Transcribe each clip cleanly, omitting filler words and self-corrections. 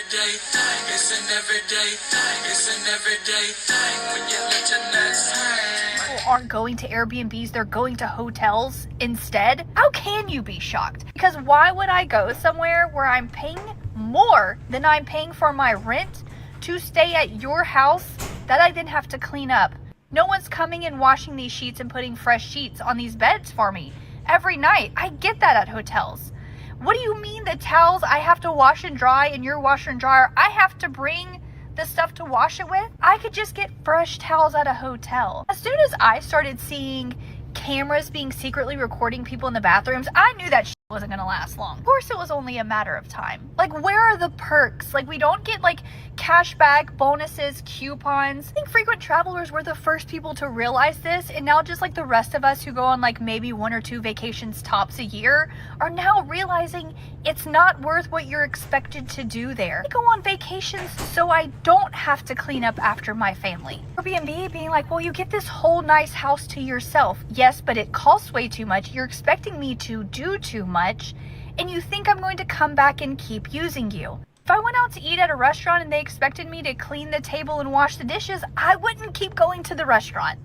everyday thing. It's an everyday thing. It's an everyday thing when you let your nuts hang. People aren't going to Airbnbs, they're going to hotels instead. How can you be shocked? Because why would I go somewhere where I'm paying more than I'm paying for my rent to stay at your house that I then have to clean up? No one's coming and washing these sheets and putting fresh sheets on these beds for me every night. I get that at hotels. What do you mean the towels I have to wash and dry in your washer and dryer, I have to bring the stuff to wash it with? I could just get fresh towels at a hotel. As soon as I started seeing cameras being secretly recording people in the bathrooms, I knew that shit wasn't gonna last long. Of course, it was only a matter of time. Like, where are the perks? Like, we don't get like cashback, bonuses, coupons. I think frequent travelers were the first people to realize this, and now just like the rest of us who go on like maybe 1 or 2 vacations tops a year are now realizing it's not worth what you're expected to do there. I go on vacations so I don't have to clean up after my family. Airbnb being like, well, you get this whole nice house to yourself. Yes, but it costs way too much. You're expecting me to do too much, and you think I'm going to come back and keep using you. If I went out to eat at a restaurant and they expected me to clean the table and wash the dishes, I wouldn't keep going to the restaurant.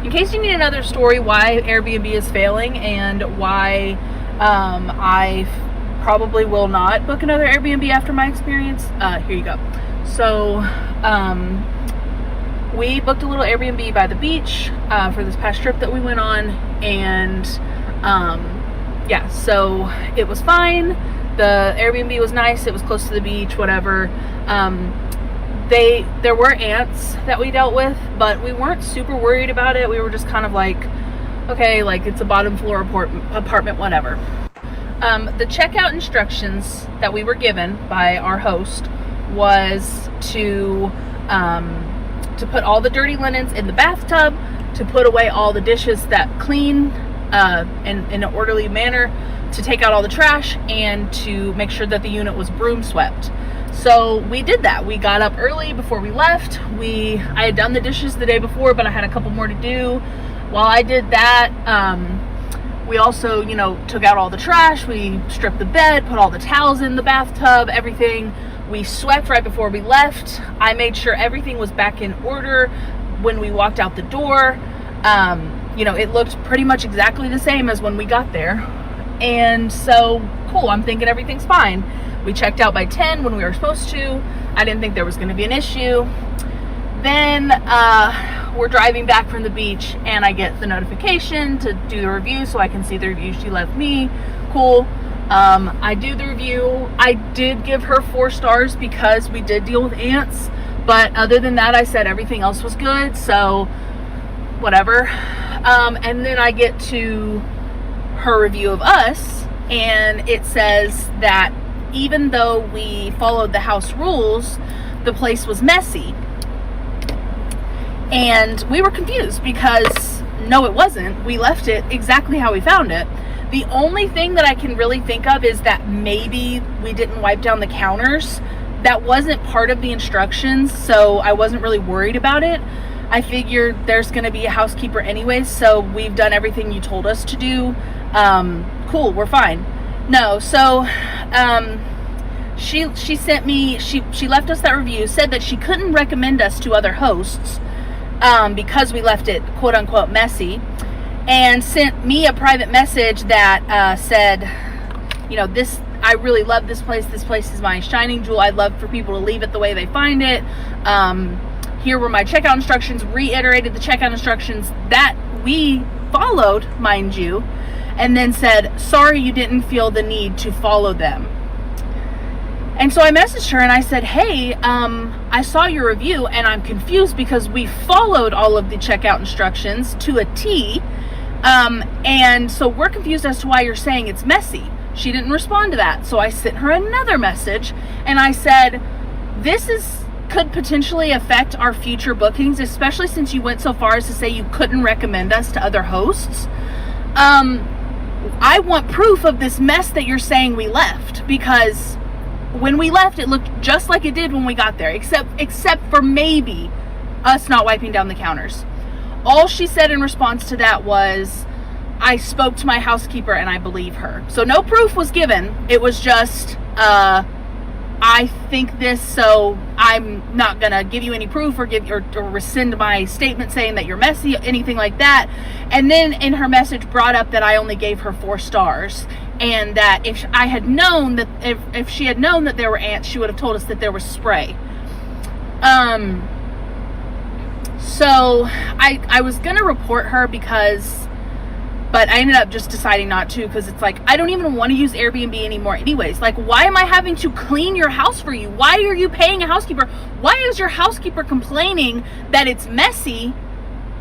In case you need another story why Airbnb is failing and why I probably will not book another Airbnb after my experience, here you go. So we booked a little Airbnb by the beach for this past trip that we went on, and yeah, so it was fine. The Airbnb was nice. It was close to the beach, whatever. There were ants that we dealt with, but we weren't super worried about it. We were just kind of like, okay, like it's a bottom floor apartment, whatever. The checkout instructions that we were given by our host was to put all the dirty linens in the bathtub, to put away all the dishes that clean in an orderly manner, to take out all the trash, and to make sure that the unit was broom swept. So we did that. We got up early before we left. I had done the dishes the day before, but I had a couple more to do. While I did that, we also, took out all the trash. We stripped the bed, put all the towels in the bathtub, everything. We swept right before we left. I made sure everything was back in order when we walked out the door. It looked pretty much exactly the same as when we got there. And so, cool, I'm thinking everything's fine. We checked out by 10 when we were supposed to. I didn't think there was going to be an issue. Then we're driving back from the beach, and I get the notification to do the review so I can see the review she left me. Cool. I do the review. I did give her 4 stars because we did deal with ants, but other than that, I said everything else was good, so whatever. And then I get to her review of us, and it says that even though we followed the house rules, the place was messy. And we were confused because no, it wasn't. We left it exactly how we found it. The only thing that I can really think of is that maybe we didn't wipe down the counters. That wasn't part of the instructions, so I wasn't really worried about it. I figured there's going to be a housekeeper anyways, so we've done everything you told us to do. Cool, we're fine. No, so she sent me, she left us that review, said that she couldn't recommend us to other hosts because we left it quote unquote messy, and sent me a private message that said, I really love this place. This place is my shining jewel. I'd love for people to leave it the way they find it. Here were my checkout instructions, reiterated the checkout instructions that we followed, mind you, and then said, sorry you didn't feel the need to follow them. And so I messaged her and I said, hey, I saw your review and I'm confused because we followed all of the checkout instructions to a T, and so we're confused as to why you're saying it's messy. She didn't respond to that, so I sent her another message and I said, this could potentially affect our future bookings, especially since you went so far as to say you couldn't recommend us to other hosts. I want proof of this mess that you're saying we left, because when we left it looked just like it did when we got there, except for maybe us not wiping down the counters. All she said in response to that was, I spoke to my housekeeper and I believe her. So no proof was given. It was just I think this, so I'm not gonna give you any proof or rescind my statement saying that you're messy, anything like that. And then in her message brought up that I only gave her 4 stars, and that if I had known that if she had known that there were ants, she would have told us that there was spray. So I was gonna report her but I ended up just deciding not to, because it's like, I don't even want to use Airbnb anymore anyways. Like, why am I having to clean your house for you? Why are you paying a housekeeper? Why is your housekeeper complaining that it's messy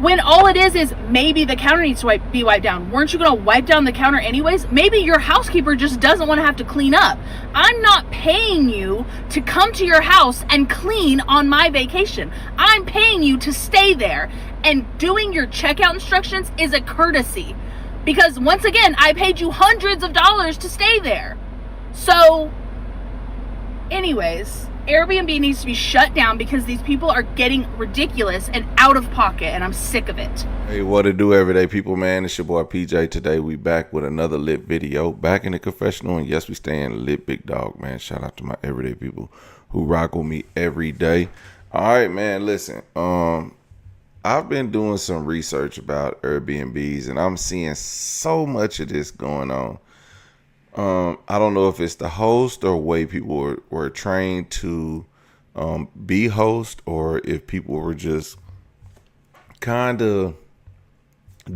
when all it is maybe the counter needs to be wiped down? Weren't you going to wipe down the counter anyways? Maybe your housekeeper just doesn't want to have to clean up. I'm not paying you to come to your house and clean on my vacation. I'm paying you to stay there, and doing your checkout instructions is a courtesy. Because once again, I paid you hundreds of dollars to stay there. So, anyways, Airbnb needs to be shut down because these people are getting ridiculous and out of pocket, and I'm sick of it. Hey, what it do, everyday people, man? It's your boy PJ. Today we back with another lit video, back in the confessional, and yes, we staying lit, big dog, man. Shout out to my everyday people who rock with me every day. All right, man, listen, I've been doing some research about Airbnbs, and I'm seeing so much of this going on. I don't know if it's the host or way people were trained to be host, or if people were just kind of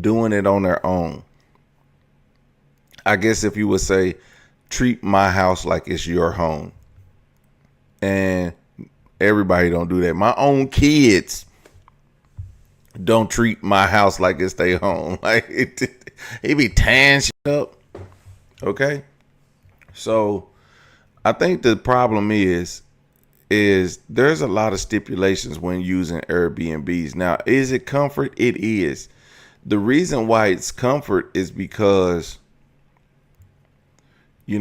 doing it on their own. I guess if you would say, treat my house like it's your home. And everybody don't do that. My own kids don't treat my house like it's their home. Like it be tearing shit up. Okay? So I think the problem is there's a lot of stipulations when using Airbnbs. Now, is it comfort? It is. The reason why it's comfort is because, you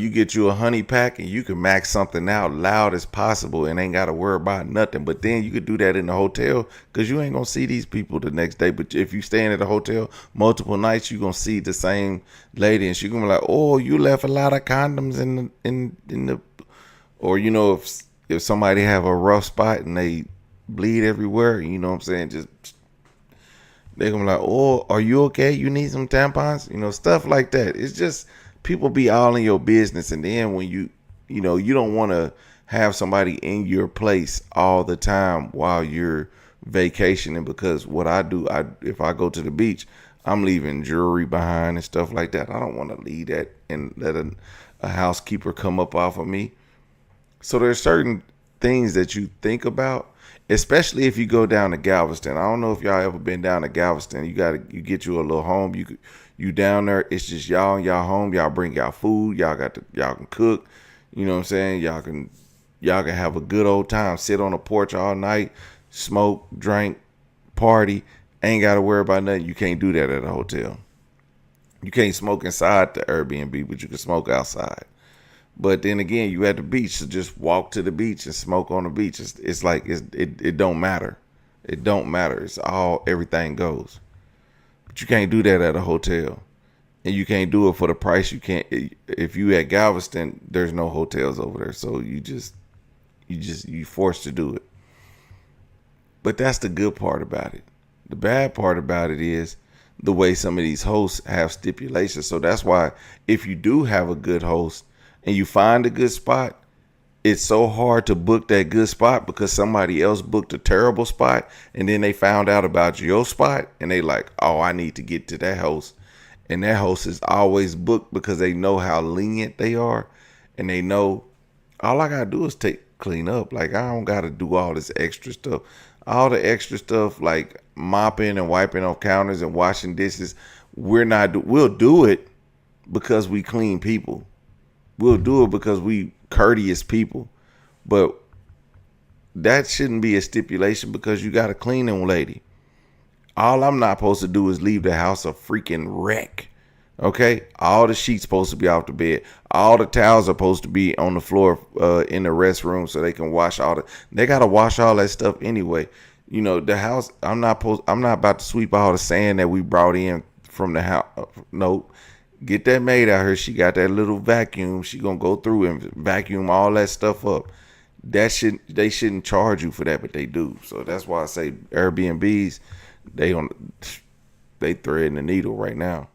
get you a honey pack and you can max something out loud as possible and ain't got to worry about nothing. But then you could do that in the hotel because you ain't going to see these people the next day. But if you staying at a hotel multiple nights, you're going to see the same lady and she's going to be like, oh, you left a lot of condoms in the, or, if somebody have a rough spot and they bleed everywhere, you know what I'm saying? Just, they're going to be like, oh, are you okay? You need some tampons? Stuff like that. It's just, people be all in your business, and then when you don't want to have somebody in your place all the time while you're vacationing, because what I do, if I go to the beach, I'm leaving jewelry behind and stuff like that. I don't want to leave that and let a housekeeper come up off of me. So there's certain things that you think about, especially if you go down to Galveston. I don't know if y'all ever been down to Galveston. You get you a little home. You down there, it's just y'all in y'all home. Y'all bring y'all food. Y'all can cook. You know what I'm saying? Y'all can have a good old time. Sit on the porch all night, smoke, drink, party. Ain't got to worry about nothing. You can't do that at a hotel. You can't smoke inside the Airbnb, but you can smoke outside. But then again, you at the beach, so just walk to the beach and smoke on the beach. It's like it don't matter. It don't matter. It's everything goes. But you can't do that at a hotel, and you can't do it for the price. You can't. If you at Galveston, there's no hotels over there, so you forced to do it. But that's the good part about it. The bad part about it is the way some of these hosts have stipulations. So that's why if you do have a good host and you find a good spot, it's so hard to book that good spot because somebody else booked a terrible spot, and then they found out about your spot and they like, oh, I need to get to that host. And that host is always booked because they know how lenient they are, and they know all I gotta do is clean up. Like, I don't gotta do all this extra stuff. All the extra stuff like mopping and wiping off counters and washing dishes, we'll do it because we clean people. We'll do it because we courteous people. But that shouldn't be a stipulation because you got a cleaning lady. All I'm not supposed to do is leave the house a freaking wreck. Okay? All the sheets supposed to be off the bed. All the towels are supposed to be on the floor in the restroom so they can wash they got to wash all that stuff anyway. The house, I'm not about to sweep all the sand that we brought in from the house. Nope. Get that maid out here. She got that little vacuum. She gonna go through and vacuum all that stuff up. They shouldn't charge you for that, but they do. So that's why I say Airbnbs, they threading the needle right now.